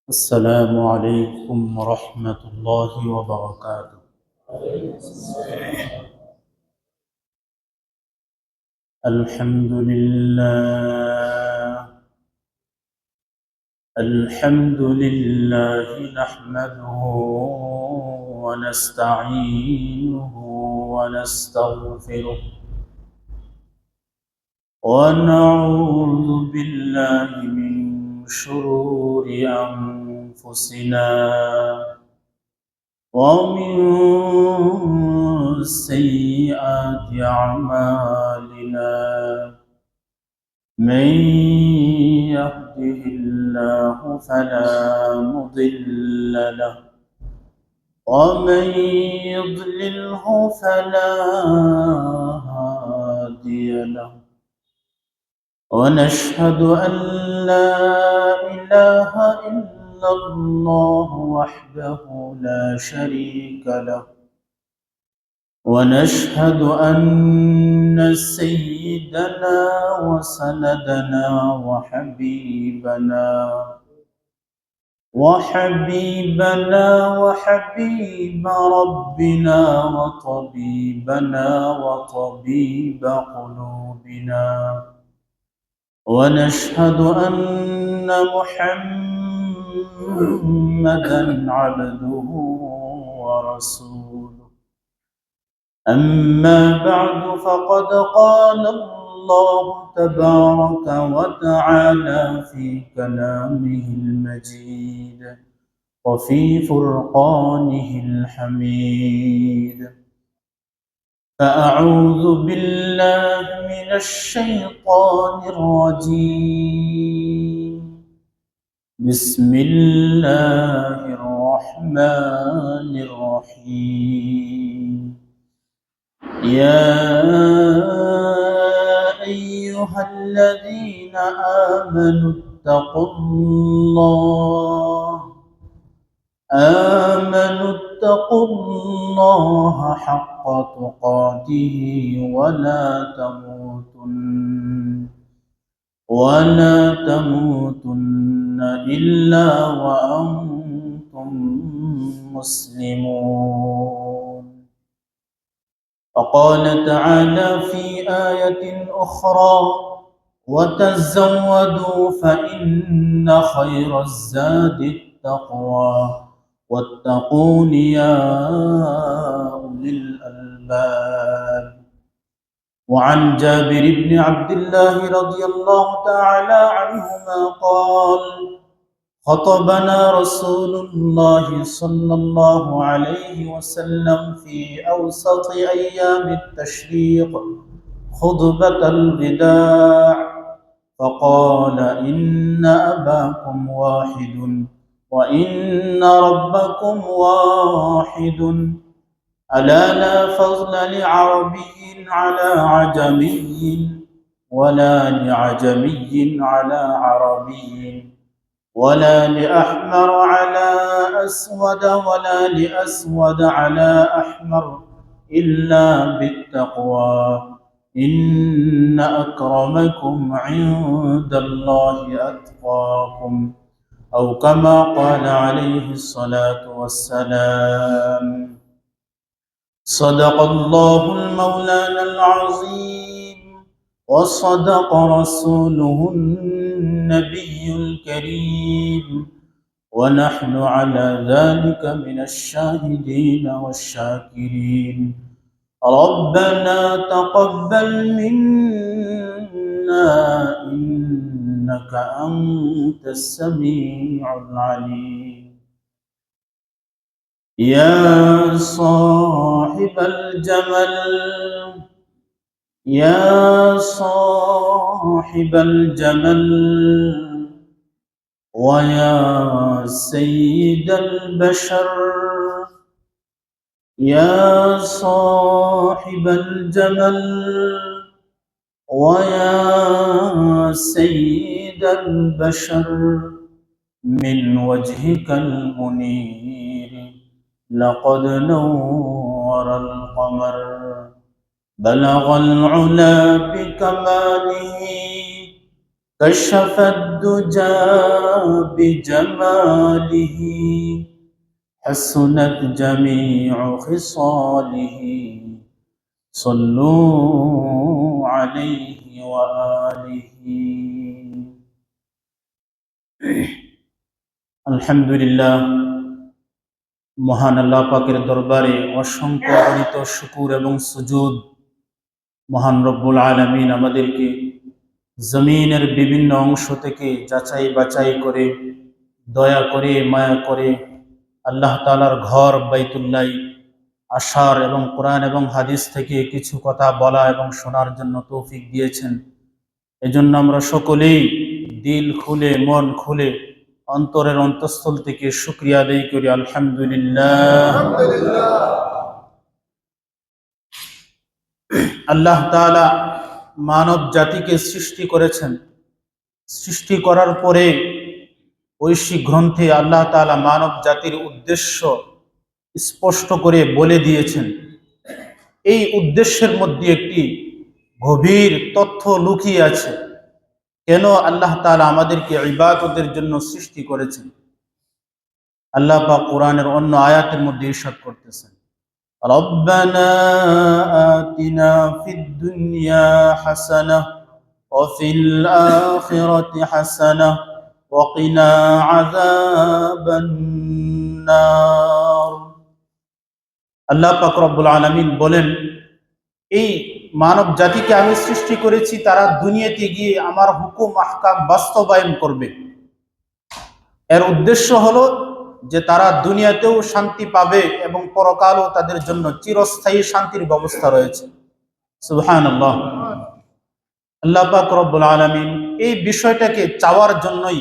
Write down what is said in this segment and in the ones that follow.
السلام عليكم ورحمة الله وبركاته. الحمد لله. الحمد لله نحمده ونستعينه ونستغفره ونعوذ بالله من شرور أنفسنا ومن سيئات أعمالنا. من يهده الله فلا مضل له ومن يضلله فلا هادي له. ونشهد أن لا إله إلا الله وحده لا شريك له. ونشهد أن سيدنا وسندنا وحبيب ربنا وطبيب قلوبنا. ونشهد أن محمدا عبده ورسوله. أما بعد فقد قال الله تبارك وتعالى في كلامه المجيد وفي فرقانه الحميد. فأعوذ بالله من الشيطان الرجيم. بسم الله الرحمن الرحيم. يا أيها الذين آمنوا اتقوا الله حق تقاته ولا تموتن إلا وأنتم مسلمون. وقال تعالى في آية أخرى: وتزودوا فإن خير الزاد التقوى واتقون يا أولي الألباب. وعن جابر بن عبد الله رضي الله تعالى عنهما قال: خطبنا رسول الله صلى الله عليه وسلم في أوسط أيام التشريق خطبة الوداع، فقال: إن أباكم واحد وإن ربكم واحد، ألا لا فضل لعربي على عجمي ولا لعجمي على عربي ولا لأحمر على أسود ولا لأسود على أحمر إلا بالتقوى. إن أكرمكم عند الله أتقاكم، أو كما قال عليه الصلاة والسلام. صدق الله المولانا العظيم وصدق رسوله النبي الكريم، ونحن على ذلك من الشاهدين والشاكرين. ربنا تقبل منا إنك أنت السميع العليم. يا صاحب الجمل ويا سيد البشر. يا صاحب الجمل ويا سيد البشر، من وجهك المنير لقد نور القمر، بلغ العلا بكماله كشف الدجى بجماله حسنت جميع خصاله صلوا عليه وآله আলহামদুলিল্লাহ। মহান আল্লাহ পাকের দরবারে অসংখ্য অগণিত শুকুর এবং সুজুদ। মহান রব্বুল আলামিন আমাদেরকে জমিনের বিভিন্ন অংশ থেকে যাচাই বাছাই করে, দয়া করে, মায়া করে আল্লাহ তাআলার ঘর বাইতুল্লাহ আসার এবং কোরআন এবং হাদিস থেকে কিছু কথা বলা এবং শোনার জন্য তৌফিক দিয়েছেন। এজন্য আমরা সকলেই দিল খুলে, মন খুলে, অন্তরের অন্তঃস্থল থেকে শুকরিয়া আদায় করি, আলহামদুলিল্লাহ। আল্লাহ তাআলা মানব জাতিকে সৃষ্টি করেছেন। সৃষ্টি করার পরে ঐশী গ্রন্থে আল্লাহ তাআলা মানব জাতির উদ্দেশ্য স্পষ্ট করে বলে দিয়েছেন। এই উদ্দেশ্যের মধ্যে একটি গভীর তথ্য লুকিয়ে আছে। কেন আল্লাহ তাআলা আমাদেরকে ইবাদতের জন্য সৃষ্টি করেছেন? আল্লাহ পাক কোরআনের অন্য আয়াতের মধ্যে ইরশাদ করতেছেন, রব্বানা আতিনা ফিদ দুনিয়া হাসানাহ ওয়া ফিল আখিরাতি হাসানাহ ওয়া কিনা আযাবান নার। আল্লাহ পাক রব্বুল আলামিন বলেন, এই মানব জাতিকে আমি সৃষ্টি করেছি, তারা দুনিয়াতে গিয়ে আমার হুকুম আহকাম বাস্তবায়ন করবে। এর উদ্দেশ্য হলো যে তারা দুনিয়াতেও শান্তি পাবে এবং পরকালও তাদের জন্য চিরস্থায়ী শান্তির ব্যবস্থা রয়েছে। সুবহানাল্লাহ। আল্লাহ পাক রব্বুল আলামিন এই বিষয়টাকে চাওয়ার জন্যই,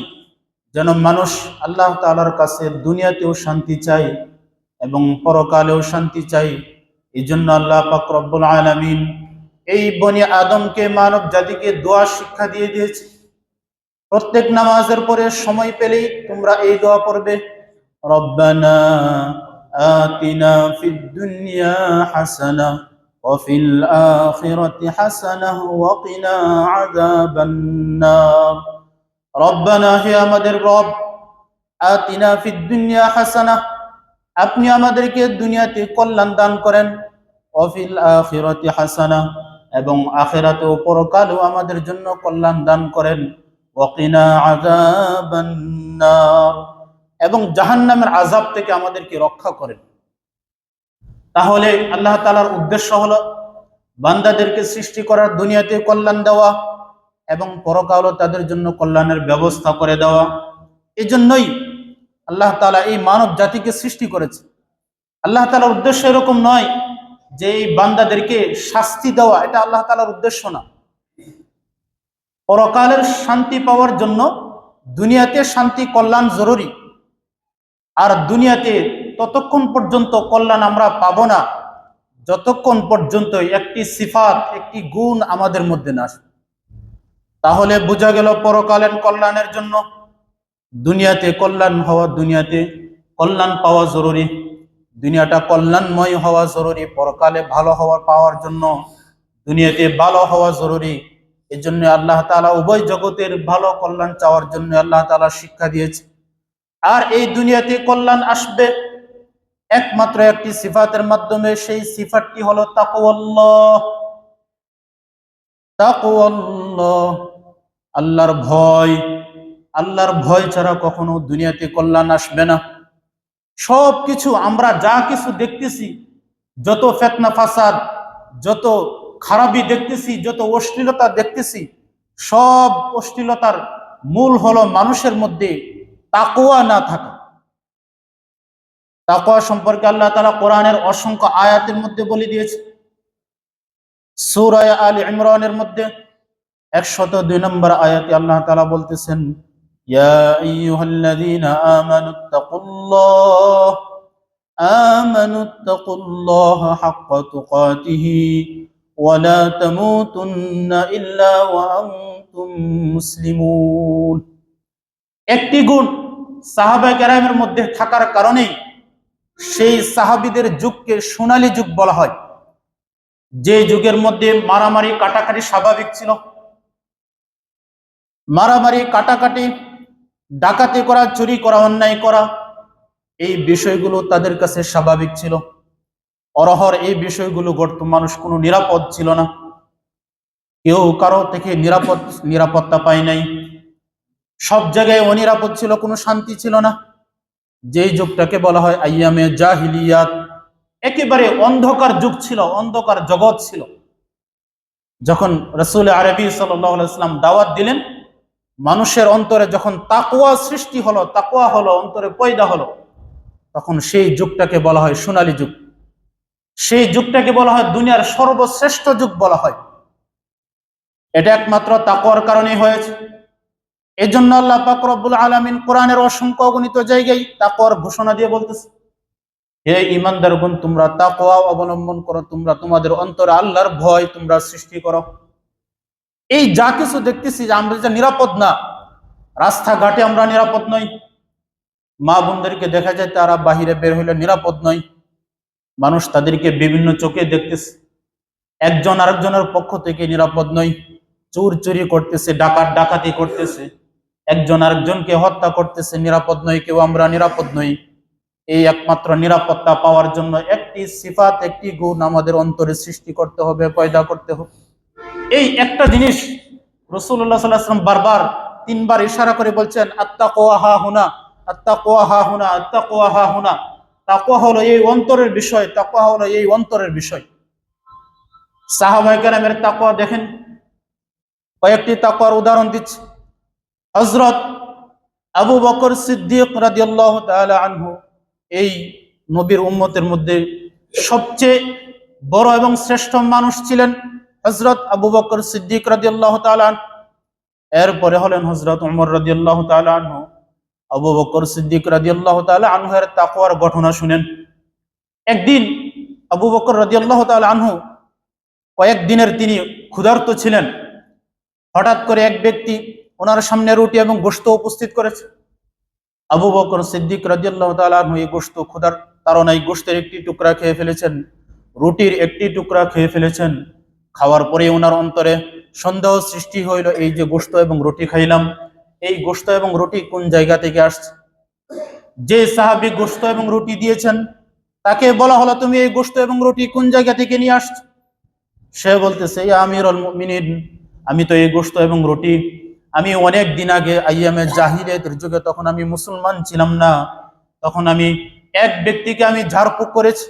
যেন মানুষ আল্লাহ তাআলার কাছে দুনিয়াতেও শান্তি চায় এবং পরকালেও শান্তি চায়, এই জন্য আল্লাহ পাক রব্বুল আলামিন এই বনি আদমকে, মানব জাতিকে দোয়া শিক্ষা দিয়ে দিয়েছে। প্রত্যেক নামাজের পরে সময় পেলেই তোমরা এই দোয়া পড়বে, রব্বানা আতিনা ফিদ দুনিয়া হাসানাহ ওয়া ফিল আখিরাতি হাসানাহ ওয়া কিনা আযাবান নার। রব্বানা, হে আমাদের রব, আতিনা ফিদ দুনিয়া হাসানাহ, আপনি আমাদেরকে দুনিয়াতে কল্যাণ দান করেন, ওয়া ফিল আখিরাতি হাসানাহ, এবং আখিরাতে ও পরকালেও আমাদের জন্য কল্যাণ দান করেন, ওয়া কিনা আযাবান নার, এবং জাহান্নামের আযাব থেকে আমাদেরকে রক্ষা করেন। তাহলে আল্লাহ তাআলার উদ্দেশ্য হলো বান্দাদেরকে সৃষ্টি করার, দুনিয়াতে কল্যাণ দেওয়া এবং পরকালও তাদের জন্য কল্যাণের ব্যবস্থা করে দেওয়া। এই জন্যই আল্লাহ তাআলা এই মানব জাতিকে সৃষ্টি করেছে। আল্লাহ তাআলার উদ্দেশ্য এরকম নয় যে এই বান্দাদেরকে শাস্তি দেওয়া, এটা আল্লাহ তাআলার উদ্দেশ্য না। পরকালের শান্তি পাওয়ার জন্য দুনিয়াতে শান্তি কল্যাণ জরুরি। আর দুনিয়াতে ততক্ষণ পর্যন্ত কল্যাণ আমরা পাবো না যতক্ষণ পর্যন্ত একটি সিফাত, একটি গুণ আমাদের মধ্যে না আসবে। তাহলে বোঝা গেল পরকালের কল্যাণের জন্য দুনিয়াতে কল্যাণ হওয়া, দুনিয়াতে কল্যাণ পাওয়া জরুরি, দুনিয়াটা কল্যাণময় হওয়া জরুরি। পরকালে ভালো হওয়া পাওয়ার জন্য দুনিয়াতে ভালো হওয়া জরুরি। এই জন্য আল্লাহ তাআলা উভয় জগতের ভালো কল্যাণ চাওয়ার জন্য আল্লাহ তাআলা শিক্ষা দিয়েছে। আর এই দুনিয়াতে কল্যাণ আসবে একমাত্র একটি সিফাতের মাধ্যমে, সেই সিফাতটি হলো তাকওয়াল্লাহ। তাকওয়াল্লাহ, আল্লাহর ভয়। আল্লাহর ভয় ছাড়া কখনো দুনিয়াতে কল্যাণ আসবে না। সবকিছু আমরা যা কিছু দেখতেছি, যত ফিতনা ফাসাদ, যত খারাপি দেখতেছি, যত অশ্লীলতা দেখতেছি, সব অশ্লীলতার মূল হলো মানুষের মধ্যে তাকওয়া না থাকা। তাকওয়া সম্পর্কে আল্লাহ তাআলা কোরআনের অসংখ্য আয়াতের মধ্যে বলে দিয়েছে। সূরা আলে ইমরানের মধ্যে 102 নম্বর আয়াতে আল্লাহ তাআলা বলতেছেন, ইয়া আইয়ুহাল্লাযীনা আমানুত্তাকুল্লাহ হাক্কা তুকাতিহি ওয়া লা তামুতুন্না ইল্লা ওয়া আনতুম মুসলিমুন। একটি গুণ সাহাবায়ে কেরামের মধ্যে থাকার কারণেই সেই সাহাবীদের যুগকে সোনালী যুগ বলা হয়, যে যুগের মধ্যে মারামারি কাটাকাটি স্বাভাবিক ছিল। মারামারি, কাটাকাটি, ডাকাতি করা, চুরি করা, অন্যায় করা, এই বিষয়গুলো তাদের কাছে স্বাভাবিক ছিল। অরহর এই বিষয়গুলো ঘটত, মানুষ কোনো নিরাপদ ছিল না, কেউ কারো থেকে নিরাপত্তা পায় নাই, সব জায়গায় অনিরাপদ ছিল, কোনো শান্তি ছিল না। যেই যুগটাকে বলা হয় আইয়ামে জাহিলিয়াত, একেবারে অন্ধকার যুগ ছিল, অন্ধকার জগৎ ছিল। যখন রাসূল আরবি সাল্লাল্লাহু আলাইহি ওয়াসাল্লাম দাওয়াত দিলেন, মানুষের অন্তরে যখন তাকওয়া সৃষ্টি হলো, তাকওয়া হলো, অন্তরে পয়দা হলো, তখন সেই যুগটাকে বলা হয় সোনালী যুগ। সেই যুগটাকে বলা হয় দুনিয়ার সর্বশ্রেষ্ঠ যুগ বলা হয়। এটা একমাত্র তাকওয়ার কারণেই হয়েছে। এই জন্য আল্লাহ পাক রব্বুল আলামিন কোরআনের অসংখ্য অগণিত জায়গায় তাকওয়ার ঘোষণা দিয়ে বলতেছে, হে ঈমানদারগণ, তোমরা তাকওয়া অবলম্বন করো, তোমরা তোমাদের অন্তরে আল্লাহর ভয় তোমরা সৃষ্টি করো। এই যা কিছু দেখতেছি যে আমরা যে নিরাপদ না, রাস্তাঘাটে আমরা নিরাপদ নই, মা বোনদেরকে দেখা যায় তারা বাহিরে বের হইলে নিরাপদ নয়, মানুষ তাদেরকে বিভিন্ন চোখে দেখতেছে, একজন আরেকজনের পক্ষ থেকে নিরাপদ নয়, চোর চুরি করতেছে, ডাকাত ডাকাতি করতেছে, একজন আরেকজনকে হত্যা করতেছে, নিরাপদ নয়, কেউ আমরা নিরাপদ নই। এই একমাত্র নিরাপত্তা পাওয়ার জন্য একটি সিফাত, একটি গুণ আমাদের অন্তরে সৃষ্টি করতে হবে, পয়দা করতে হবে। এই একটা জিনিস রাসূলুল্লাহ সাল্লাল্লাহু আলাইহি ওয়াসাল্লাম বারবার 3বার ইশারা করে বলছেন, আত্তাকওয়া হা হুনা, আত্তাকওয়া হা হুনা, আত্তাকওয়া হা হুনা। তাকওয়া হলো এই অন্তরের বিষয়, তাকওয়া হলো এই অন্তরের বিষয়। সাহাবায়ে কেরামের তাকওয়া দেখেন, কয়েকটি তাকওয়ার উদাহরণ দিচ্ছি। হযরত আবু বকর সিদ্দিক রাদিয়াল্লাহু তাআলা আনহু এই নবীর উম্মতের মধ্যে সবচেয়ে বড় এবং শ্রেষ্ঠ মানুষ ছিলেন হযরত আবু বকর সিদ্দিক রাদিয়াল্লাহু তাআলা আনহু। এরপরে হলেন হযরত ওমর রাদিয়াল্লাহু তাআলা আনহু। আবু বকর সিদ্দিক রাদিয়াল্লাহু তাআলা আনহু এর তাকওয়ার ঘটনা শুনেন। একদিন আবু বকর রাদিয়াল্লাহু তাআলা আনহু কয়েকদিনের তিনি ক্ষুধার্ত ছিলেন। হঠাৎ করে এক ব্যক্তি ওনার সামনে রুটি এবং গোশত উপস্থিত করেছে। আবু বকর সিদ্দিক রাদিয়াল্লাহু তাআলা আনহু এই গোশত, ক্ষুধার তাড়নায় গোশতের একটি টুকরা খেয়ে ফেলেছেন, রুটির একটি টুকরা খেয়ে ফেলেছেন। খাওয়ার পরে ওনার অন্তরে সন্দেহ সৃষ্টি হইল, এই যে গোশত এবং রুটি খাইলাম, এই গোশত এবং রুটি কোন জায়গা থেকে আসছে? যে সাহাবী গোশত এবং রুটি দিয়েছেন তাকে বলা হলো, তুমি এই গোশত এবং রুটি কোন জায়গা থেকে নিয়ে আসছো? সে বলতেছে, ইয়া আমিরুল মুমিনিন, আমি তো এই গোশত এবং রুটি আমি অনেক দিন আগে আইয়ামে জাহিলিয়াতের যুগে, তখন আমি মুসলমান ছিলাম না, তখন আমি এক ব্যক্তিকে আমি ঝাড়ফুঁক করেছি।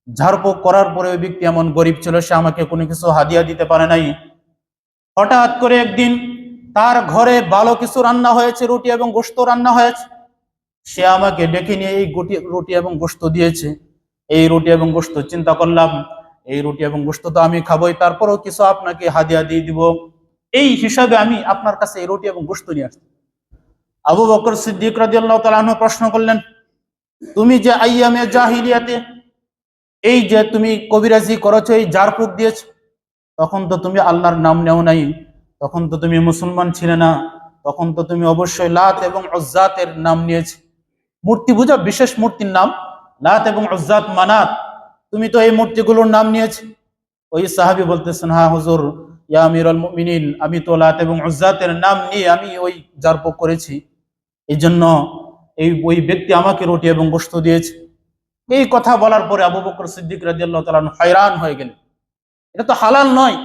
ঝাড়ফুঁক করার পরে ওই ব্যক্তি এমন গরিব ছিল, সে আমাকে কোনো কিছু হাদিয়া দিতে পারে নাই। হঠাৎ করে একদিন তার ঘরে ভালো কিছু রান্না হয়েছে, রুটি এবং গোশত রান্না হয়েছে, সে আমাকে ডেকে নিয়ে এই রুটি এবং গোশত দিয়েছে। এই রুটি এবং গোশত চিন্তা করলাম, এই রুটি এবং গোশত তো আমি খাবোই, তারপরেও কিছু আপনাকে হাদিয়া দিয়ে দিব, এই হিসাবে আমি আপনার কাছে এই রুটি এবং গোশত নিয়ে আসছি। আবু বকর সিদ্দিক রাদিয়াল্লাহু তাআলা আনহু প্রশ্ন করলেন, তুমি যে আইয়ামে জাহিলিয়াতে এই যে তুমি কবিরাজি করেছো, এই ঝাড়ফুঁক দিয়েছো, তখন তো তুমি আল্লাহর নাম নেও নাই, তখন তো তুমি মুসলমান ছিলে না, তখন তো তুমি অবশ্যই লাত এবং উজ্জাতের নাম নিয়েছো, মূর্তি পূজা, বিশেষ মূর্তির নাম লাত এবং উজ্জাত, মানাত, তুমি তো এই মূর্তিগুলোর নাম নিয়েছো। ওই সাহাবী বলতেছেন, হ্যাঁ হুজুর, ইয়া আমিরুল মুমিনিন, আমি তো লাত এবং উজ্জাতের নাম নিয়ে আমি ওই ঝাড়ফুঁক করেছি, এই জন্য ওই ব্যক্তি আমাকে রুটি এবং গোশত দিয়েছে। এই কথা বলার পরে আবু বকর সিদ্দিক রাদিয়াল্লাহু তাআলা হয়রান হয়ে গেলেন, এটা তো হালাল নয়,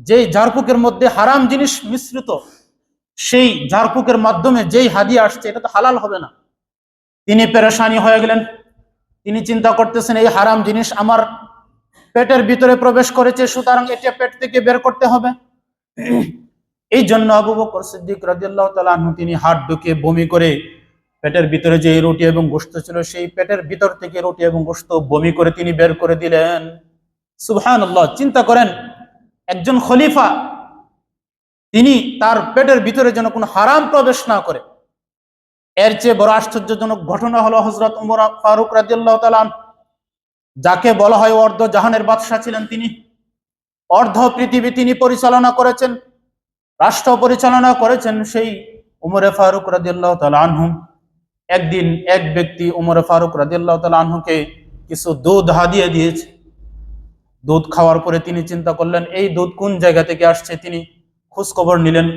যেই ঝাড়ফুঁকের মধ্যে হারাম জিনিস মিশ্রিত, সেই ঝাড়ফুঁকের মাধ্যমে যেই হাদিয়া আসছে, এটা তো হালাল হবে না। তিনি পেরেশানি হয়ে গেলেন, তিনি চিন্তা করতেছেন, এই হারাম জিনিস আমার পেটের ভিতরে প্রবেশ করেছে, সুতরাং এটা পেট থেকে বের করতে হবে। এই জন্য আবু বকর সিদ্দিক রাদিয়াল্লাহু তাআলা আনহু তিনি হাত ঢুকিয়ে বমি করে পেটের ভিতরে যে রুটি এবং গোশত ছিল, সেই পেটের ভিতর থেকে রুটি এবং গোশত বমি করে তিনি বের করে দিলেন। সুবহানাল্লাহ, চিন্তা করেন, একজন খলিফা, তিনি তার পেটের ভিতরে যেন কোনো হারাম প্রবেশ না করে। এর চেয়ে বড় আশ্চর্যজনক ঘটনা হলো হযরত ওমর ফারুক রাদিয়াল্লাহু তাআলা আনহু, যাকে বলা হয় অর্ধ জাহানের বাদশা ছিলেন, তিনি অর্ধ পৃথিবী তিনি পরিচালনা করেছেন, রাষ্ট্র পরিচালনা করেছেন। সেই উমরে ফারুক রাদিয়াল্লাহু তাআলা আনহু একদিন এক ব্যক্তি উমরে ফারুক রাদিয়াল্লাহু তাআলা আনহুকে কিছু দুধ হাদিয়া দিয়েছে। দুধ খাওয়ার পরে তিনি চিন্তা করলেন, এই দুধ কোন জায়গা থেকে আসছে, তিনি খোঁজ খবর নিলেন।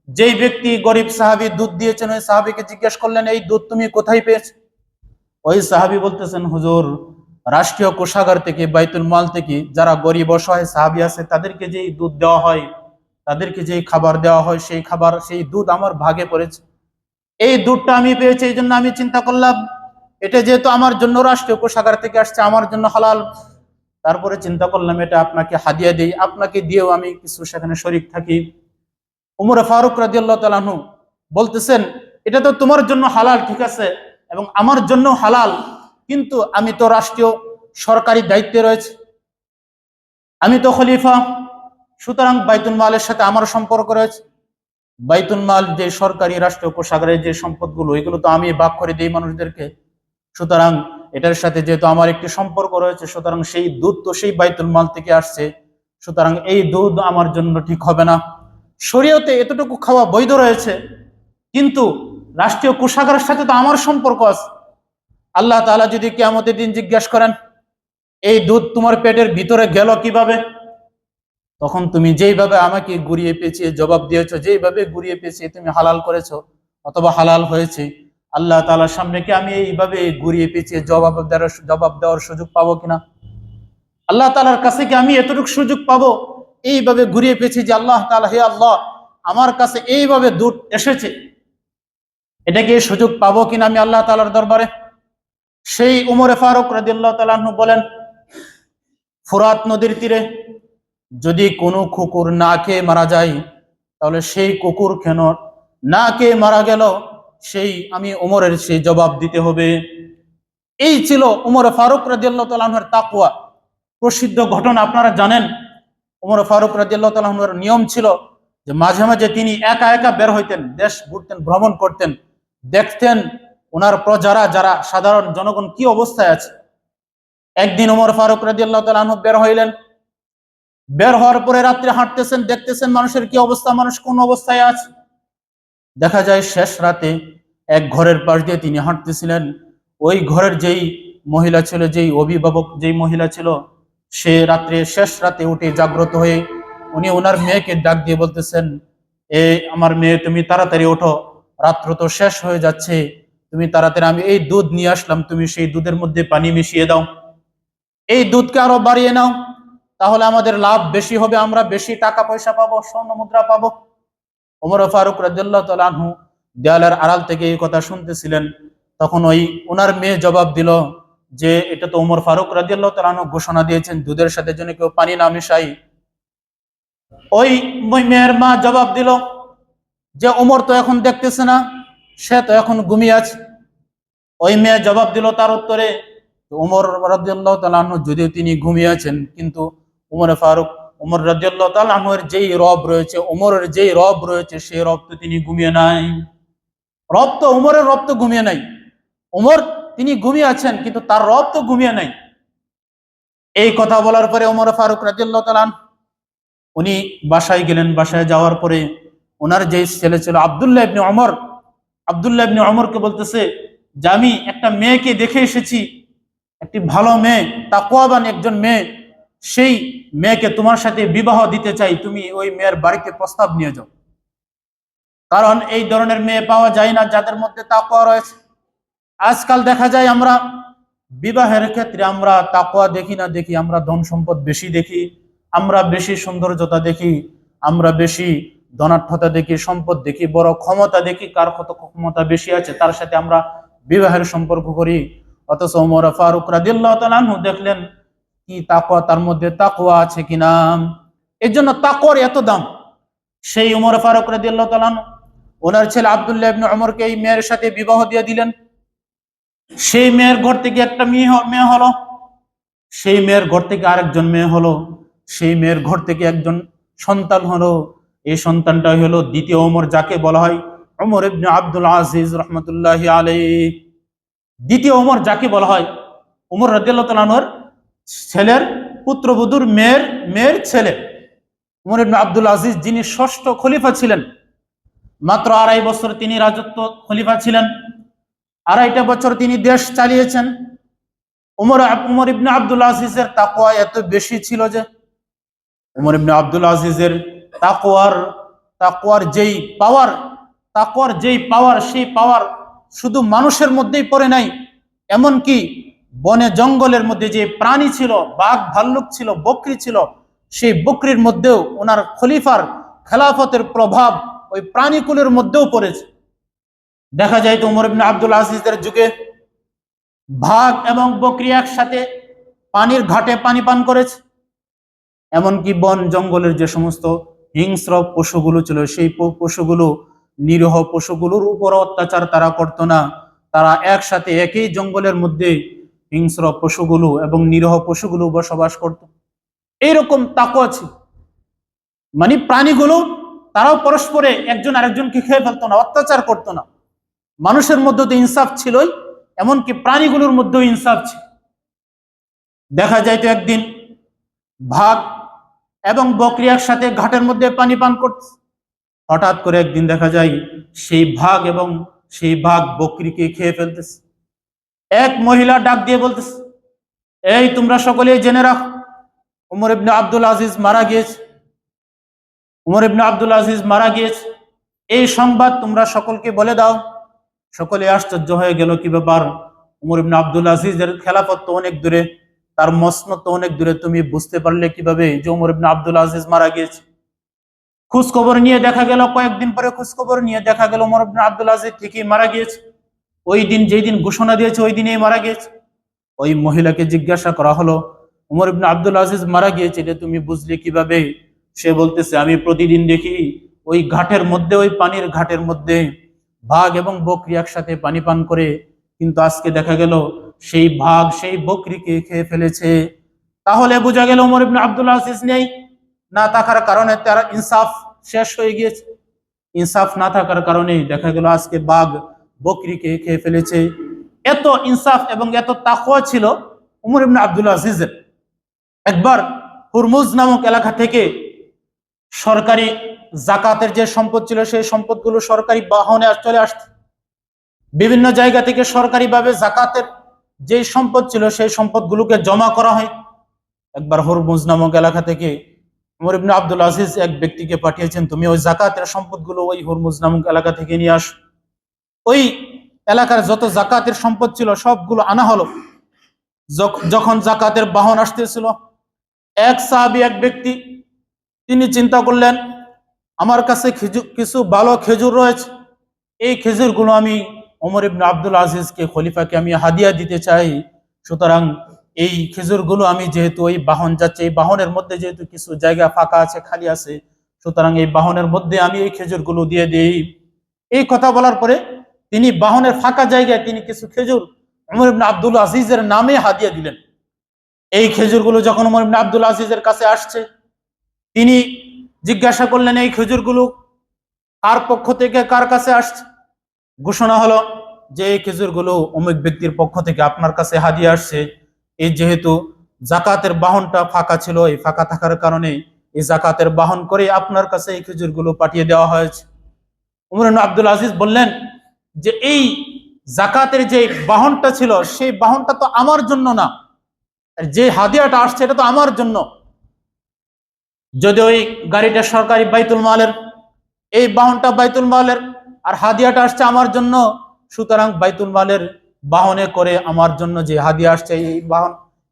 যেই ব্যক্তি গরিব সাহাবী দুধ দিয়েছেন, ওই সাহাবীকে জিজ্ঞেস করলেন, এই দুধ তুমি কোথায় পেয়েছো? ওই সাহাবী বলতেছেন, হুজুর, রাষ্ট্রীয় কোষাগার থেকে, বাইতুল মাল থেকে যারা গরিব অসহায় সাহাবী আছে তাদেরকে যেই দুধ দেওয়া হয়, তাদেরকে যেই খাবার দেওয়া হয়, সেই খাবার, সেই দুধ আমার ভাগে পড়েছে। এই দুধটা আমি পেয়েছি, এই জন্য আমি চিন্তা করলাম এটা যেহেতু আমার জন্য রাষ্ট্রীয় কোষাগার থেকে আসছে, আমার জন্য হালাল। তারপরে চিন্তা করলাম এটা আপনাকে হাদিয়া দিই, আপনাকে দিয়েও আমি কিছু সেখানে শরীক থাকি। উমর ফারুক রাদিয়াল্লাহু তাআলা আনহু বলতেছেন, এটা তো তোমার জন্য হালাল, ঠিক আছে, এবং আমার জন্য হালাল, কিন্তু আমি তো রাষ্ট্রীয় সরকারি দায়িত্বে রয়েছে, আমি তো খলিফা, সুতরাং বাইতুল মালের সাথে আমার সম্পর্ক রয়েছে। বাইতুল মাল যে সরকারি রাষ্ট্রীয় কোষাগারের যে সম্পদগুলো, এগুলো তো আমি ভাগ করে দিই মানুষদেরকে। সুতরাং এটার সাথে যেহেতু আমার একটি সম্পর্ক রয়েছে, সুতরাং সেই দুধ তো সেই বাইতুল মাল থেকে আসছে, সুতরাং এই দুধ আমার জন্য ঠিক হবে না। শরীয়তে এতটুকু খাওয়া বৈধ রয়েছে, কিন্তু রাষ্ট্রীয় কোষাগারের সাথে তো আমার সম্পর্ক আছে। আল্লাহ তাআলা যদি কিয়ামতের দিন জিজ্ঞাসা করেন, এই দুধ তোমার পেটের ভিতরে গেল কিভাবে, তখন তুমি যেইভাবে আমাকে ঘুরিয়ে পেঁচিয়ে জবাব দিয়েছো, যেইভাবে ঘুরিয়ে পেঁচিয়ে তুমি হালাল করেছো অথবা হালাল হয়েছে, আল্লাহ তাআলার সামনে কি আমি এইভাবে ঘুরিয়ে পেঁচিয়ে জবাব দেওয়ার সুযোগ পাবো কিনা? আল্লাহ তাআলার কাছে কি আমি এতটুকু সুযোগ পাবো এইভাবে ঘুরিয়ে পেঁচিয়ে, যে আল্লাহ তাআলা, হে আল্লাহ, আমার কাছে এইভাবে দুধ এসেছে, এটা কি সুযোগ পাবো কিনা আমি আল্লাহ তাআলার দরবারে? সেই উমরে ফারুক রাদিয়াল্লাহু তাআলা আনহু বলেন, ফুরাত নদীর তীরে যদি কোনো কুকুর না খেয়ে মারা যায়, তাহলে সেই কুকুর কেন না খেয়ে মারা গেল, সেই আমি ওমরের সেই জবাব দিতে হবে। এই ছিল উমর ফারুক রাদিয়াল্লাহু তাআলা আনহুর তাকওয়া। প্রসিদ্ধ ঘটনা আপনারা জানেন, উমর ফারুক রাদিয়াল্লাহু তাআলা আনহুর নিয়ম ছিল যে মাঝে মাঝে তিনি একা একা বের হইতেন, দেশ ঘুরতেন, ভ্রমণ করতেন, দেখতেন ওনার প্রজারা, যারা সাধারণ জনগণ কি অবস্থায় আছে। একদিন উমর ফারুক রাদিয়াল্লাহু তাআলা আনহু বের হইলেন, বের হওয়ার পরে রাত্রে হাঁটতেছেন, দেখতেছেন মানুষের কি অবস্থা, মানুষ কোন অবস্থায় আছে। দেখা যায় শেষ রাতে এক ঘরের পাশ দিয়ে তিনি হাঁটতেছিলেন। ওই ঘরের যেই মহিলা ছিল, যেই অভিভাবক, যেই মহিলা ছিল, সে রাত্রে, শেষ রাতে উঠে জাগ্রত হয়ে উনি ওনার মেয়েকে ডাক দিয়ে বলতেছেন, এ আমার মেয়ে, তুমি তাড়াতাড়ি ওঠো, রাত্র তো শেষ হয়ে যাচ্ছে, তুমি তাড়াতাড়ি, আমি এই দুধ নিয়ে আসলাম, তুমি সেই দুধের মধ্যে পানি মিশিয়ে দাও, এই দুধকে আরো বাড়িয়ে নাও, তাহলে আমাদের লাভ বেশি হবে, আমরা বেশি টাকা পয়সা পাবো, স্বর্ণ মুদ্রা পাবো। ওমর ফারুক রাদিয়াল্লাহু তাআলা আনহু দেয়ালের আড়াল থেকে এই কথা শুনতেছিলেন। তখন ওই ওনার মেয়ে জবাব দিল যে, এটা তো ওমর ফারুক রাদিয়াল্লাহু তাআলা আনহু ঘোষণা দিয়েছেন, দুধের সাথে যেন কেউ পানি না মিশাই। ওই মেয়ের মা জবাব দিল যে, ওমর তো এখন দেখতেছে না, সে তো এখন ঘুমিয়ে আছে। ওই মেয়ে জবাব দিল তার উত্তরে, ওমর রাদিয়াল্লাহু তাআলা আনহু যদিও তিনি ঘুমিয়ে আছেন, কিন্তু ওমর রাদিয়াল্লাহু তাআলা আনহুর যেই রব রয়েছে, ওমরের যেই রব রয়েছে, সেই রব তো তিনি ঘুমিয়ে নাই। ওমরের রব তো ঘুমিয়ে নাই। ওমর তিনি ঘুমিয়ে আছেন, কিন্তু তার রব তো ঘুমিয়ে নাই। এই কথা বলার পরে ওমর ফারুক রাদিয়াল্লাহু তাআলা আনহু উনি বাসায় গেলেন। বাসায় যাওয়ার পরে ওনার যে ছেলে ছিল আব্দুল্লাহ ইবনে ওমর, আব্দুল্লাহ ইবনে ওমরকে বলতেছে যে, আমি একটা মেয়েকে দেখে এসেছি, একটি ভালো মেয়ে, তাকওয়াবান একজন মেয়ে, সেই মেয়েকে তোমার সাথে বিবাহ দিতে চাই, তুমি ওই মেয়ের বাড়িতে প্রস্তাব নিয়ে যাও। কারণ এই ধরনের মেয়ে পাওয়া যায় না যাদের মধ্যে তাকওয়া রয়েছে। আজকাল দেখা যায় আমরা বিবাহের ক্ষেত্রে আমরা তাকওয়া দেখি না, দেখি আমরা ধন সম্পদ বেশি দেখি, আমরা বেশি সৌন্দর্যতা দেখি, আমরা বেশি ধনাঢ্যতা দেখি, সম্পদ দেখি, বড় ক্ষমতা দেখি, কার কত ক্ষমতা বেশি আছে তার সাথে আমরা বিবাহের সম্পর্ক করি। অথচ ওমর ফারুক রাদিয়াল্লাহু তাআলা আনহু দেখলেন কি তাকওয়া, তার মধ্যে তাকওয়া আছে কিনা। এর জন্য তাকওয়ার এত দাম। সেই ওমর ফারুক রাদিয়াল্লাহু তাআলা আনহু ওনার ছেলে আব্দুল্লাহ ইবনে ওমরকে এই মেয়ের সাথে বিবাহ দিয়ে দিলেন। সেই মেয়ের ঘর থেকে একটা মেয়ে হলো, সেই মেয়ের ঘর থেকে আরেকজন মেয়ে হলো, সেই মেয়ের ঘর থেকে একজন সন্তান হলো। এই সন্তানটা হলো দ্বিতীয় ওমর, যাকে বলা হয় ওমর ইবনে আব্দুল আজিজ রাহমাতুল্লাহি আলাইহি। দ্বিতীয় ওমর যাকে বলা হয়, ওমর রাদিয়াল্লাহু তাআলা আনহুর ছেলের পুত্রবধূর মেয়ের ছেলে ওমর ইবনে আব্দুল আজিজ, যিনি ষষ্ঠ খলিফা ছিলেন। মাত্র 2.5 বছর তিনি রাজত্ব খলিফা ছিলেন, 2.5টা বছর তিনি দেশ চালিয়েছেন। উমর ইবনে আব্দুল আজিজের তাকওয়া এত বেশি ছিল যে, উমর ইবনে আব্দুল আজিজের তাকওয়ার তাকওয়ার যেই পাওয়ার সেই পাওয়ার শুধু মানুষের মধ্যেই পড়ে নাই, এমনকি বনে জঙ্গলের মধ্যে যে প্রাণী ছিল, বাঘ ভাল্লুক ছিল, বকরি ছিল, সেই বকরির মধ্যেও ওনার খলিফার খেলাফতের প্রভাব ওই প্রাণীকুলের মধ্যেও পড়েছে। দেখা যায় তো ওমর ইবনে আব্দুল আজিজের যুগে বাঘ এবং বকরি একসাথে পানির ঘাটে পানি পান করেছে। এমনকি বন জঙ্গলের যে সমস্ত হিংস্র পশুগুলো ছিল, সেই পশুগুলো, নিরীহ পশুগুলোর উপর অত্যাচার তারা করতো না। তারা একসাথে একই জঙ্গলের মধ্যে হিংস্র পশুগুলো এবং নিরীহ পশুগুলো বসবাস করত। এইরকম তাকওয়া ছিল, মানে প্রাণীগুলো তারাও পরস্পরে একজন আরেকজনকে খেয়ে ফেলতো না, অত্যাচার করতো না। মানুষের মধ্যে তো ইনসাফ ছিলই, এমনকি প্রাণীগুলোর মধ্যেও ইনসাফ ছিল। দেখা যায় তো একদিন বাঘ এবং বকরি একসাথে ঘাটের মধ্যে পানি পান করছে। হঠাৎ করে একদিন দেখা যায় সেই বাঘ বকরিকে খেয়ে ফেলতেছে। এক মহিলা ডাক দিয়ে বলতেছে, এই তোমরা সকলেই জেনে রাখো, উমর ইবনে আব্দুল আজিজ মারা গিয়েছে। উমর ইবনে আব্দুল আজিজ মারা গিয়েছে, এই সংবাদ তোমরা সকলকে বলে দাও। সকলে আশ্চর্য হয়ে গেল, কি ব্যাপার? উমর ইবনে আব্দুল আজিজের খেলাফত তো অনেক দূরে, তার মসনদ তো অনেক দূরে, তুমি বুঝতে পারলে কিভাবে যে উমর ইবনে আব্দুল আজিজ মারা গিয়েছে? খোঁজ খবর নিয়ে দেখা গেল, কয়েকদিন পরে খোঁজ খবর নিয়ে দেখা গেল উমর ইবনে আব্দুল আজিজ ঠিকই মারা গিয়েছে। ওই দিন যেই দিন ঘোষণা দিয়েছে ওই দিনেই মারা গিয়েছে। ওই মহিলাকে জিজ্ঞাসা করা হলো, উমর ইবনে আব্দুল আজিজ মারা গিয়েছে, এটা তুমি বুঝলে কিভাবে? সে বলতেছে, আমি প্রতিদিন দেখি ওই ঘাটের মধ্যে, ওই পানির ঘাটের মধ্যে বাঘ এবং বকরি একসাথে পানি পান করে, কিন্তু আজকে দেখা গেল সেই বাঘ সেই বকরিকে খেয়ে ফেলেছে। তাহলে বোঝা গেল উমর ইবনে আব্দুল আজিজ নেই, না থাকার কারণে তার ইনসাফ শেষ হয়ে গিয়েছে। ইনসাফ না থাকার কারণে দেখা গেল আজকে বাঘ বকরিকে খেয়ে ফেলেছে। এত ইনসাফ এবং এত তাকওয়া ছিল উমর ইবনে আব্দুল আজিজের। একবার হুরমুজ নামক এলাকা থেকে সরকারি জাকাতের যে সম্পদ ছিল, সেই সম্পদগুলো সরকারি বাহনে চলে আসছে। বিভিন্ন জায়গা থেকে সরকারিভাবে জাকাতের যে সম্পদ ছিল সেই সম্পদগুলোকে জমা করা হয়। একবার হুরমুজ নামক এলাকা থেকে উমর ইবনে আব্দুল আজিজ এক ব্যক্তিকে পাঠিয়েছেন, তুমি ওই জাকাতের সম্পদগুলো ওই হুরমুজ নামক এলাকা থেকে নিয়ে আস। ওই এলাকার যত জাকাতের সম্পদ ছিল সবগুলো আনা হলো। যখন জাকাতের বাহন আসতেছিল, এক সাহাবী, এক ব্যক্তি, তিনি চিন্তা করলেন, আমার কাছে কিছু ভালো খেজুর রয়েছে, এই খেজুরগুলো আমি ওমর ইবনে আব্দুল আজিজকে, খলিফাকে আমি হাদিয়া দিতে চাই। সুতরাং এই খেজুরগুলো আমি, যেহেতু ওই বাহন যাচ্ছে, এই বাহনের মধ্যে যেহেতু কিছু জায়গা ফাঁকা আছে, খালি আছে, সুতরাং এই বাহনের মধ্যে আমি এই খেজুরগুলো দিয়ে দিই। এই কথা বলার পরে তিনি বাহনের ফাঁকা জায়গায় তিনি কিছু খেজুর ওমর ইবনে আব্দুল আজিজের নামে হাদিয়া দিলেন। এই খেজুরগুলো যখন ওমর ইবনে আব্দুল আজিজের কাছে আসছে, তিনি জিজ্ঞাসা করলেন, এই খেজুরগুলো কার পক্ষ থেকে কার কাছে আসছে? ঘোষণা হলো যে এই খেজুরগুলো অমুক ব্যক্তির পক্ষ থেকে আপনার কাছে হাদিয়া আসছে। এই যেহেতু জাকাতের বাহনটা ফাঁকা ছিল, এই ফাঁকা থাকার কারণে এই জাকাতের বাহন করে আপনার কাছে এই খেজুরগুলো পাঠিয়ে দেওয়া হয়েছে। ওমর ইবনে আব্দুল আজিজ বললেন যে এই জাকাতের যে বাহনটা ছিল সেই বাহনটা তো আমার জন্য না, যে হাদিয়াটা আসছে এটা তো আমার জন্য। যদি ওই গাড়িটা সরকারি বাইতুল মালের, এই বাহনটা বাইতুল মালের, আর হাদিয়াটা আসছে আমার জন্য, সুতরাং বাইতুল মালের বাহনে করে আমার জন্য যে হাদিয়া আসছে,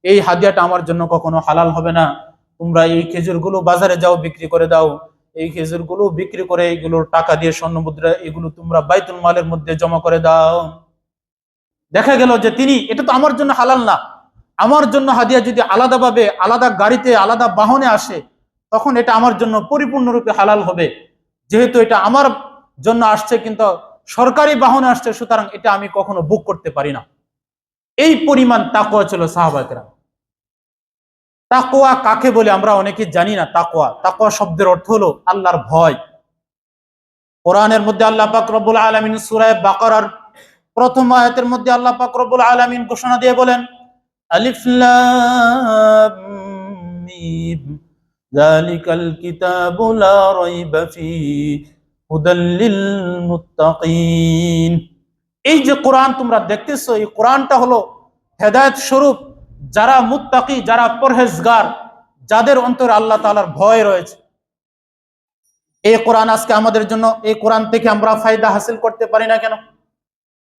এই হাদিয়াটা আমার জন্য কখনো হালাল হবে না। তোমরা এই খেজুরগুলো বাজারে যাও, বিক্রি করে দাও। এই খেজুরগুলো বিক্রি করে এগুলোর টাকা দিয়ে, স্বর্ণ মুদ্রা, এগুলো তোমরা বাইতুল মালের মধ্যে জমা করে দাও। দেখা গেল যে তিনি, এটা তো আমার জন্য হালাল না, আমার জন্য হাদিয়া যদি আলাদাভাবে, আলাদা গাড়িতে, আলাদা বাহনে আসে, তখন এটা আমার জন্য পরিপূর্ণরূপে হালাল হবে। যেহেতু এটা আমার জন্য আসছে কিন্তু সরকারি বাহনে আসছে, সুতরাং এটা আমি কখনো বুক করতে পারি না। এই পরিমাণ তাকওয়া ছিল সাহাবায়ে কেরাম। তাকওয়া কাকে বলে আমরা অনেকে জানি না। তাকওয়া শব্দের অর্থ হলো আল্লাহর ভয়। কোরআনের মধ্যে আল্লাহ পাক রব্বুল আলামিন সূরা বাকারার প্রথম আয়াতের মধ্যে আল্লাহ পাক রব্বুল আলামিন ঘোষণা দিয়ে বলেন, আলিফ লাম মিম যালিকাল কিতাবু লা রাইবা ফীহি হুদাল লিল মুত্তাকিন। এই যে কোরআন তোমরা দেখতেছো, এই কোরআনটা হলো হেদায়েত স্বরূপ যারা মুত্তাকি, যারা পরহেজগার, যাদের অন্তরে আল্লাহ তাআলার ভয় রয়েছে। এই কোরআন আজকে আমাদের জন্য, এই কোরআন থেকে আমরা ফায়দা হাসিল করতে পারি না কেন?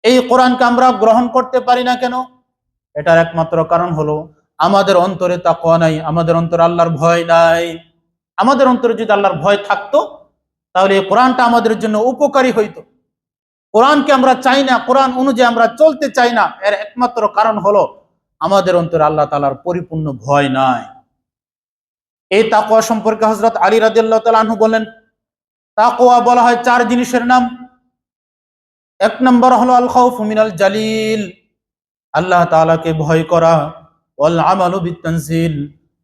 এই কোরআনকে আমরা গ্রহণ করতে পারি না কেন? এটার একমাত্র কারণ হলো আমাদের অন্তরে তাকওয়া নাই, আমাদের অন্তরে আল্লাহর ভয় নাই। আমাদের অন্তরে যদি আল্লাহর ভয় থাকতো তাহলে এই কোরআনটা আমাদের জন্য উপকারী হইতো। কোরআনকে আমরা চাই না, কোরআন অনুযায়ী আমরা চলতে চাই না, এর একমাত্র কারণ হলো আমাদের অন্তরে আল্লাহ তাআলার পরিপূর্ণ ভয় নাই। এই তাকওয়া সম্পর্কে হযরত আলী রাদিয়াল্লাহু তাআলা আনহু বলেন, তাকওয়া বলা হয় চার জিনিসের নাম। এক নম্বর হলো আল খাউফু মিনাল জালিল, আল্লাহ তাআলাকে ভয় করা। ওয়াল আমালু বিত-তানজিল,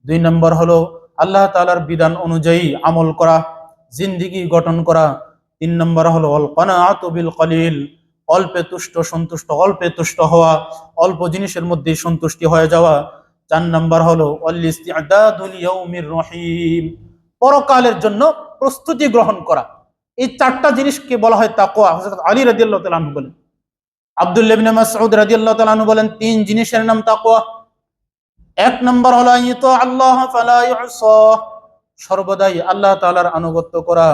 দুই নম্বর হলো আল্লাহ তাআলার বিধান অনুযায়ী আমল করা, জিন্দেগি গঠন করা। তিন নম্বর হলো ওয়াল কানাআতু বিল কলিল, অল্পে তুষ্ট সন্তুষ্ট, অল্পে তুষ্ট হওয়া, অল্প জিনিসের মধ্যে সন্তুষ্টি হয়ে যাওয়া। চার নম্বর হলো ওয়াল ইস্তিআদাদু লিয়াউমির রহিম, পরকালের জন্য প্রস্তুতি গ্রহণ করা। এই চারটা জিনিসকে বলা হয় তাকওয়া। হযরত আলী রাদিয়াল্লাহু তাআলা আনহু বলেন, আব্দুল্লাহ ইবনে মাসউদ রাদিয়াল্লাহু তাআলা আনহু বলেন, তিন জিনিসের নাম তাকওয়া। এক নম্বর হলো আইয়ুতা আল্লাহ ফালা ইউসা, সর্বদাই আল্লাহ তাআলার আনুগত্য করা।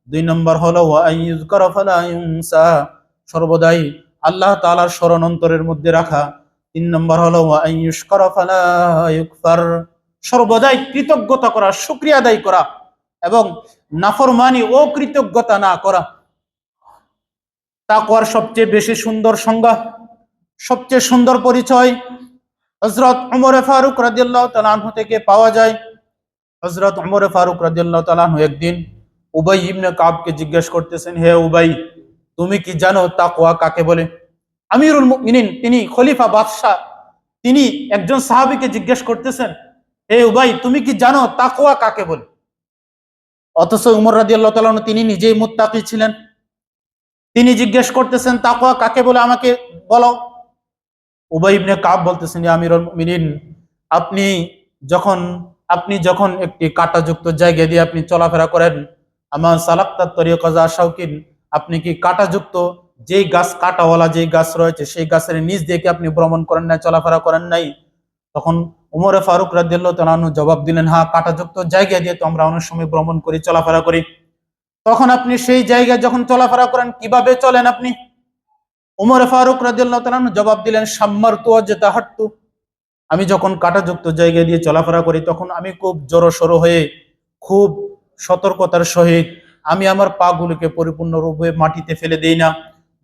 দুই নম্বর হলো ওয়া আইয়ুযকারা ফালা ইউনসা, সর্বদাই আল্লাহ তাআলার স্মরণ অন্তরের মধ্যে রাখা। তিন নম্বর হলো ওয়া আইয়ুশকারা ফালা ইউকফার, সর্বদাই কৃতজ্ঞতা করা, শুকরিয়া আদায় করা এবং নাফরমানি ও কৃতজ্ঞতা না করা। তাকওয়ার সবচেয়ে বেশি সুন্দর সংজ্ঞা, সবচেয়ে সুন্দর পরিচয় হযরত ওমর ফারুক রাদিয়াল্লাহু তাআলা আনহু থেকে পাওয়া যায়। হযরত ওমর ফারুক রাদিয়াল্লাহু তাআলা আনহু একদিন উবাই ইবনে কাবকে জিজ্ঞেস করতেছেন, হে উবাই, তুমি কি জানো তাকওয়া কাকে বলে? আমিরুল মুমিনিন, তিনি খলিফা বাদশা, তিনি একজন সাহাবীকে জিজ্ঞেস করতেছেন, হে উবাই, তুমি কি জানো তাকওয়া কাকে বলে? অথচ উমর রাদিয়াল্লাহু তাআলা আনহু তিনি নিজেই মুত্তাকি ছিলেন। তিনি জিজ্ঞেস করতেছেন তাকওয়া কাকে বলে, আমাকে বলো। উবাই ইবনে কাব বলতেছেন, ইয়া আমিরুল মুমিনিন, আপনি যখন আপনি যখন একটি কাঁটাযুক্ত জায়গা দিয়ে আপনি চলাফেরা করেন, আমার সালাক্তাত তরিকা যা শাউকিন, আপনি কি কাঁটাযুক্ত যেই গাছ, কাঁটাওয়ালা যেই গাছ রয়েছে সেই গাছের নিচ দিয়ে কি আপনি ভ্রমণ করেন নাই, চলাফেরা করেন নাই? তখন উমর ফারুক রাদিয়াল্লাহু তাআলা আনহু জবাব দিলেন, হ্যাঁ, কাঁটাযুক্ত জায়গা দিয়ে তো আমরা অনেক সময় ভ্রমণ করি, চলাফেরা করি। তখন আপনি সেই জায়গায় যখন চলাফেরা করেন কিভাবে চলেন আপনি? উমর ফারুক রাদিয়াল্লাহু তাআলা আনহু জবাব দিলেন, শাম্মারতু ওয়াজতাহাত্তু, আমি যখন কাঁটাযুক্ত জায়গা দিয়ে চলাফেরা করি তখন আমি খুব জড়সড় হয়ে, খুব সতর্কতার সহিত আমি আমার পাগুলিকে পরিপূর্ণরূপে মাটিতে ফেলে দেই না,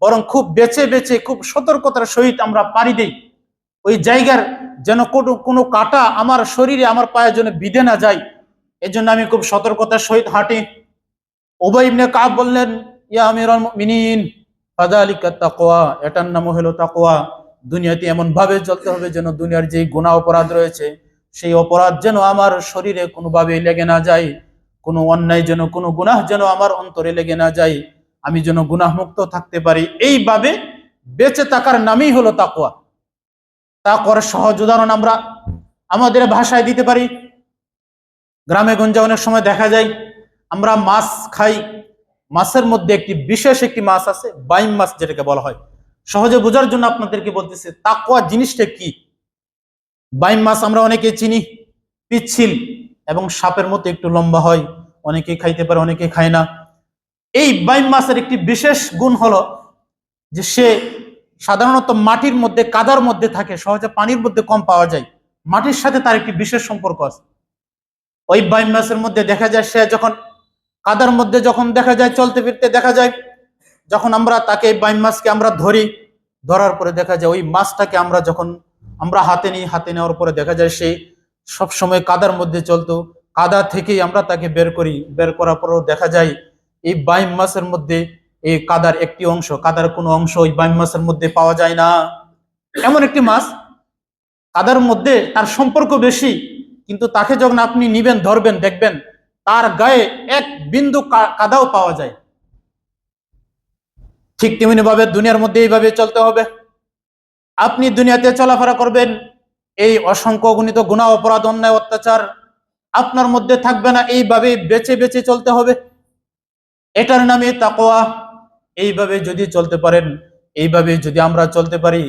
বরং খুব বেছে বেছে, খুব সতর্কতার সহিত আমরা পাড়ি দেই। ওই জায়গার যেন কোনো কাঁটা আমার শরীরে, আমার পায়ে যেন বিঁধে না যায়, এজন্য আমি খুব সতর্কতার সহিত হাঁটি। উবাই ইবনে কাব বললেন, ইয়া আমিরুল মুমিনিন, ফাযালিকা তাকওয়া, এটার নাম হলো তাকওয়া। দুনিয়াতে এমন ভাবে চলতে হবে যেন দুনিয়ার যে গুনাহ অপরাধ রয়েছে সেই অপরাধ যেন আমার শরীরে কোনোভাবে লেগে না যায়, কোনো অন্যায় যেন, কোনো গুনাহ যেন আমার অন্তরে লেগে না যায়, আমি যেন গুনাহ মুক্ত থাকতে পারি। এইভাবে বেঁচে থাকার নামই হলো তাকওয়া। তাকওয়ার সহজ উদাহরণ আমরা আমাদের ভাষায় দিতে পারি। গ্রামে গঞ্জে অনেক সময় দেখা যায় আমরা মাছ খাই, মাছের মধ্যে একটি বিশেষ একটি মাছ আছে, বাইম মাছ যেটাকে বলা হয়। সহজে বোঝার জন্য আপনাদেরকে বলতেছে তাকওয়া জিনিসটা কি। বাইম মাছ আমরা অনেকে চিনি, পিচ্ছিল এবং সাপের মতো একটু লম্বা হয়, অনেকে খাইতে পারে, অনেকে খায় না। এই বাইম মাছের একটি বিশেষ গুণ হলো যে সে সাধারণত মাটির মধ্যে, কাদার মধ্যে থাকে, সহজে পানির মধ্যে কম পাওয়া যায়। মাটির সাথে তার একটি বিশেষ সম্পর্ক আছে। ওই বাইম মাছের মধ্যে দেখা যায় সে যখন কাদার মধ্যে যখন দেখা যায় চলতে ফিরতে দেখা যায়, যখন আমরা তাকে বাইম মাছকে আমরা ধরি, ধরার পরে দেখা যায় ওই মাছটাকে আমরা যখন আমরা হাতে নিই, হাতে নেওয়ার পরে দেখা যায় সে সবসময় কাদার মধ্যে চলতো, কাদা থেকেই আমরা তাকে বের করি, বের করার পরেও দেখা যায় এই বাইম মাছের মধ্যে এই কাদার একটি অংশ, কাদার কোনো অংশ ওই বাইম মাছের মধ্যে পাওয়া যায় না। এমন একটি মাছ, কাদার মধ্যে তার সম্পর্ক বেশি, কিন্তু তাকে যখন আপনি নিবেন, ধরবেন, দেখবেন তার গায়ে এক বিন্দু কাদাও পাওয়া যায়। ঠিক তেমনি ভাবে দুনিয়ার মধ্যে এইভাবে চলতে হবে। আপনি দুনিয়াতে চলাফেরা করবেন, এই অসংখ্য গণিত গুনাহ, অপরাধ, অন্যায়, অত্যাচার আপনার মধ্যে থাকবে না। এইভাবে বেঁচে বেঁচে চলতে হবে, এটার নামে তাকওয়া। এইভাবে যদি চলতে পারেন, এইভাবে যদি আমরা চলতে পারি,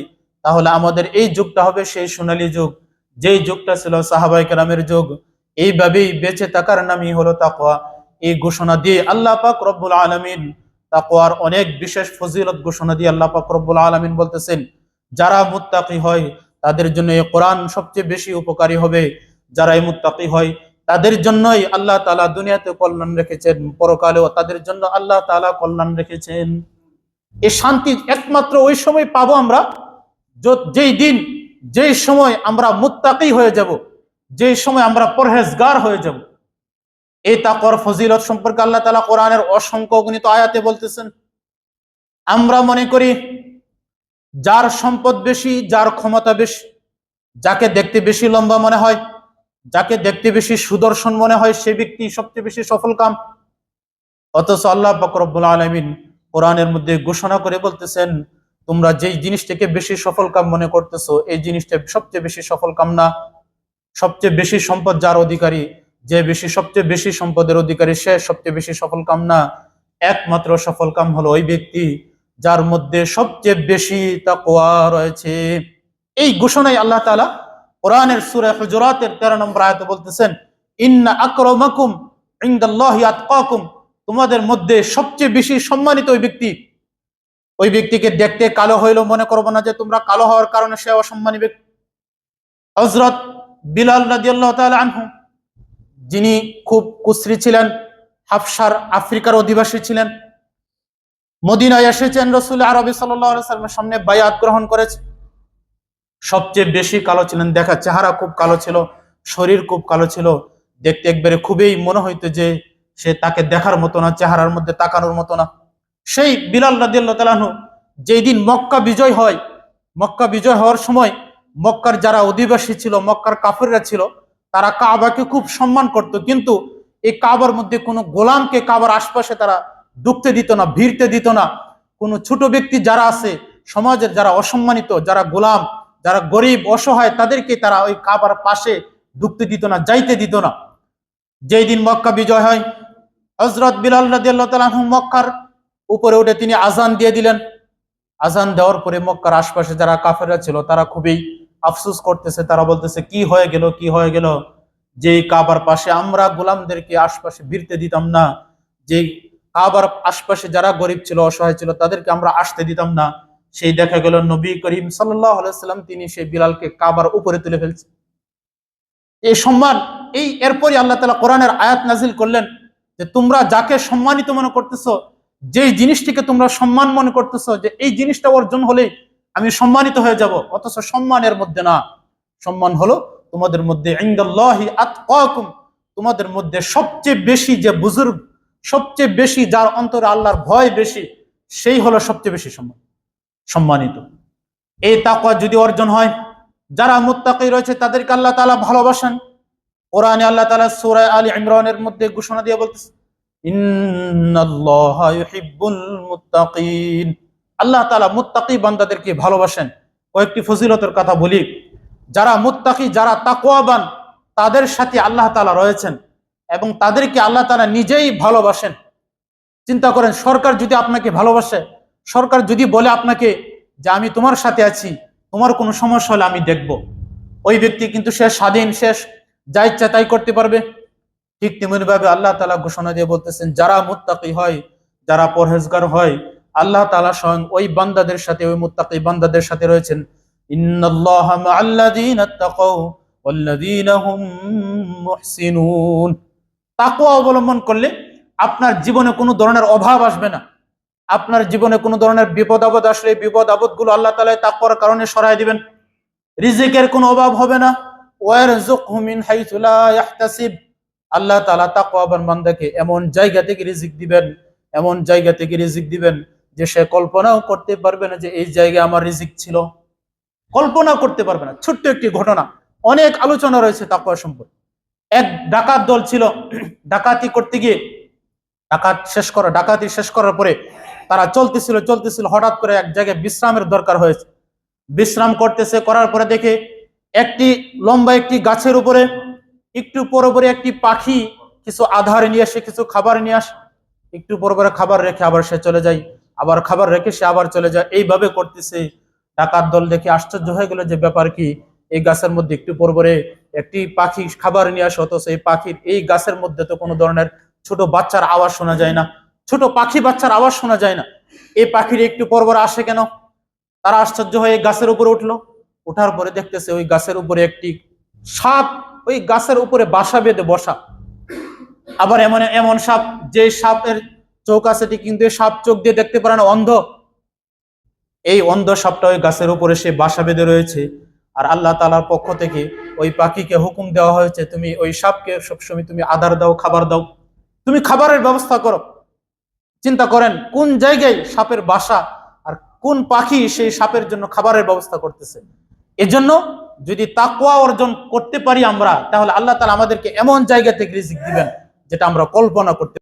তাহলে আমাদের এই যুগটা হবে সেই সোনালী যুগ, যেই যুগটা ছিল সাহাবায়ে কেরামের যুগ। এইভাবেই বেঁচে থাকার নামই হলো তাকওয়া। এই ঘোষণা দিয়ে আল্লাহ পাক রব্বুল আলামিন তাকওয়ার অনেক বিশেষ ফজিলত ঘোষণা দিয়ে আল্লাহ পাক রব্বুল আলামিন বলতেছেন, যারা মুত্তাকি হয় তাদের জন্য এই কোরআন সবচেয়ে বেশি উপকারী হবে। যারা এই মুত্তাকি হয় তাদের জন্যই আল্লাহ তাআলা দুনিয়াতে কল্যাণ রেখেছেন, পরকালেও তাদের জন্য আল্লাহ তাআলা কল্যাণ রেখেছেন। এই শান্তি একমাত্র ওই সময় পাবো আমরা যেই দিন, যেই সময় আমরা মুত্তাকি হয়ে যাব, যেই সময় আমরা পরহেজগার হয়ে যাব। এই তাকওয়ার ফজিলত সম্পর্কে আল্লাহ তাআলা কোরআনের অসংখ্য অগণিত আয়াতে বলতেছেন। আমরা মনে করি যার সম্পদ বেশি, যার ক্ষমতা বেশি, যাকে দেখতে বেশি লম্বা মনে হয়, যাকে দেখতে বেশি সুদর্শন মনে হয়, সে ব্যক্তি সবচেয়ে বেশি সফলকাম। অথচ আল্লাহ পাক রব্বুল আলামিন কোরআনের মধ্যে ঘোষণা করে বলতেছেন, তোমরা যেই জিনিসটাকে বেশি সফলকাম মনে করতেছো এই জিনিসটা সবচেয়ে বেশি সফলকাম না। সবচেয়ে বেশি সম্পদ যার অধিকারী, যে সবচেয়ে বেশি সম্পদের অধিকারী, সে সবচেয়ে বেশি সফলকাম না। একমাত্র সফলকাম হলো ওই ব্যক্তি যার মধ্যে সবচেয়ে বেশি তাকওয়া রয়েছে। এই ঘোষণাই আল্লাহ তাআলা কোরআনের সূরা হুজুরাতের 13 নম্বর আয়াতে বলতেছেন, ইন্না আকরামাকুম ইনদাল্লাহি আতকাকুম, তোমাদের মধ্যে সবচেয়ে বেশি সম্মানিত ওই ব্যক্তি। ওই ব্যক্তিকে দেখতে কালো হইলেও মনে করবো না যে তোমরা কালো হওয়ার কারণে সে অসম্মানী ব্যক্তি। হযরত বিলাল রাদিয়াল্লাহু তাআলা আনহু, যিনি খুব কুশ্রী ছিলেন, হাবশার আফ্রিকার অধিবাসী ছিলেন, মদিনায় এসেছেন, রাসূল আরবি সাল্লাল্লাহু আলাইহি ওয়াসাল্লামের সামনে বায়াত গ্রহণ করেছে। সবচেয়ে বেশি কালো ছিলেন, দেখা চেহারা খুব কালো ছিল, শরীর খুব কালো ছিল, দেখতে একবারে খুবই মনে হইতো যে সে তাকে দেখার মতো না, চেহারার মধ্যে তাকানোর মতো না। সেই বিলাল রাদিয়াল্লাহু তাআলা আনহু যেই দিন মক্কা বিজয় হয়, মক্কা বিজয় হওয়ার সময় মক্কার যারা অধিবাসী ছিল, মক্কার কাফিররা ছিল, তারা কাবাকে খুব সম্মান করত, কিন্তু এই কাবার মধ্যে কোনো গোলামকে কাবার আশপাশে তারা ঢুকতে দিত না, ভিড়তে দিত না। কোনো ছোট ব্যক্তি যারা আছে সমাজের, যারা অসম্মানিত, যারা গোলাম, যারা গরিব অসহায়, তাদেরকে তারা ওই কাবার পাশে ঢুকতে দিত না, যাইতে দিত না। যেই দিন মক্কা বিজয় হয়, হযরত বিলাল রাদিয়াল্লাহু তাআলা আনহু মক্কার উপরে উঠে তিনি আজান দিয়ে দিলেন। আজান দেওয়ার পরে মক্কার আশপাশে যারা কাফেররা ছিল তারা খুবই আফসোস করতেছে, তারা বলতেছে কি হয়ে গেল, কি হয়ে গেল, যে কাবার পাশে আমরা গোলামদেরকে আশপাশে ভিড়তে দিতাম না, যে কাবার আশপাশে যারা গরিব ছিল, অসহায় ছিল, তাদেরকে আমরা আসতে দিতাম না। সেই দেখা গেল নবী করিম সাল্লাল্লাহু আলাইহি ওয়াসাল্লাম তিনি সেই বিলালকে কাবার উপরে তুলে ফেলছেন। এই সম্মান, এরপরই আল্লাহ তাআলা কোরআনের আয়াত নাজিল করলেন যে তোমরা যাকে সম্মানিত মনে করতেছো, যেই জিনিসটিকে তোমরা সম্মান মনে করতেছো যে এই জিনিসটা অর্জন হলে আমি সম্মানিত হয়ে যাব, অথচ সম্মানের মধ্যে না। সম্মান হলো তোমাদের মধ্যে ইনদাল্লাহি আতকাকুম, তোমাদের মধ্যে সবচেয়ে বেশি যে বুজুর্গ, সবচেয়ে বেশি যার অন্তরে আল্লাহর ভয় বেশি, সেই হলো সবচেয়ে বেশি সম্মানিত। এই তাকওয়া যদি অর্জন হয়, যারা মুত্তাকি রয়েছে তাদেরকে আল্লাহ তাআলা ভালোবাসেন। কোরআনে আল্লাহ তাআলা সূরা আলী ইমরানের মধ্যে ঘোষণা দিয়ে বলতেছে, ইন্নাল্লাহা ইউহিব্বুল মুত্তাকিন, আল্লাহ তাআলা মুত্তাকি বান্দাদেরকে ভালোবাসেন। কয়েকটি ফজিলতের কথা বলি। যারা মুত্তাকি, যারা তাকওয়াবান, তাদের সাথে আল্লাহ তাআলা রয়েছেন এবং তাদেরকে আল্লাহ তাআলা নিজেই ভালোবাসেন। চিন্তা করেন, সরকার যদি আপনাকে ভালোবাসে, সরকার যদি বলে আপনাকে যে আমি তোমার সাথে আছি, তোমার কোনো সমস্যা হলে আমি দেখব, ওই ব্যক্তি কিন্তু সে স্বাধীন, শেষ যা ইচ্ছা তাই করতে পারবে। ঠিক তেমনি ভাবে আল্লাহ তাআলা ঘোষণা দিয়ে বলতেছেন, যারা মুত্তাকি হয়, যারা পরহেজগার হয়, আল্লাহ তাআলা স্বয়ং ওই বান্দাদের সাথে, ওই মুত্তাকি বান্দাদের সাথে রয়েছেন। ইন্নাল্লাহা মাআল্লাযীনা তাকাউ ওয়াল্লাযীনা হুম মুহসিনুন। তাকওয়া অবলম্বন করলে আপনার জীবনে কোনো ধরনের অভাব আসবে না। আপনার জীবনে কোনো ধরনের বিপদ আপদ আসলে বিপদ আপদ গুলো আল্লাহ তাআলা তাকওয়ার কারণে সরায় দিবেন। রিজিকের কোনো অভাব হবে না। ওয়ারযুকহু মিন হাইসু লা ইয়াহতাসিব, আল্লাহ তাআলা তাকওয়াবান বান্দাকে এমন জায়গা থেকে রিজিক দিবেন, এমন জায়গা থেকে রিজিক দিবেন যে সে কল্পনাও করতে পারবে না যে এই জায়গায় আমার রিজিক ছিল, কল্পনা করতে পারবে না। ছোট্ট একটি ঘটনা, অনেক আলোচনা রয়েছে তাকওয়া সম্পর্কে। এক ডাকাত দল ছিল, ডাকাতি করতে গিয়ে ডাকাতি শেষ করার পরে তারা চলতেছিল, হঠাৎ করে এক জায়গায় বিশ্রামের দরকার হয়েছে। বিশ্রাম করতেছে, করার পরে দেখে একটি লম্বা একটি গাছের উপরে একটু পরে একটি পাখি কিছু আধার নিয়ে আসে, কিছু খাবার নিয়ে আসে। একটু পরে খাবার রেখে আবার সে চলে যায়, আবার খাবার রেখে সে আবার চলে যায়। এইভাবে করতেছে। ডাকাত দল দেখে আশ্চর্য হয়ে গেল যে ব্যাপার কি, এই গাছের মধ্যে একটু পরে একটি পাখি খাবার নিয়ে আসে, অথচ এই পাখির এই গাছের মধ্যে তো কোনো ধরনের ছোট বাচ্চার আওয়াজ শোনা যায় না, ছোট পাখি বাচ্চার আওয়াজ শোনা যায় না। এই পাখির একটু পরপর আসে কেন? তারা আশ্চর্য হয়ে গাছের উপরে উঠলো। ওঠার পরে দেখতেছে ওই গাছের উপরে একটি সাপ, ওই গাছের উপরে বাসা বেঁধে বসা। আবার এমন এমন সাপ, যে সাপের চোখ আছে ঠিক, কিন্তু এই সাপ চোখ দিয়ে দেখতে পারে না, অন্ধ। এই অন্ধ সাপটা ওই গাছের উপরে সে বাসা বেঁধে রয়েছে। আর আল্লাহ তাআলার পক্ষ থেকে ওই পাখিকে হুকুম দেওয়া হয়েছে, তুমি ওই সাপকে সবসময় তুমি আদার দাও, খাবার দাও, তুমি খাবারের ব্যবস্থা করো। চিন্তা করেন কোন জায়গায় সাপের বাসা, আর কোন পাখি সেই সাপের জন্য খাবারের ব্যবস্থা করতেছে। এজন্য যদি তাকওয়া অর্জন করতে পারি আমরা, তাহলে আল্লাহ তাআলা আমাদেরকে এমন জায়গা থেকে রিজিক দিবেন যেটা আমরা কল্পনা করতে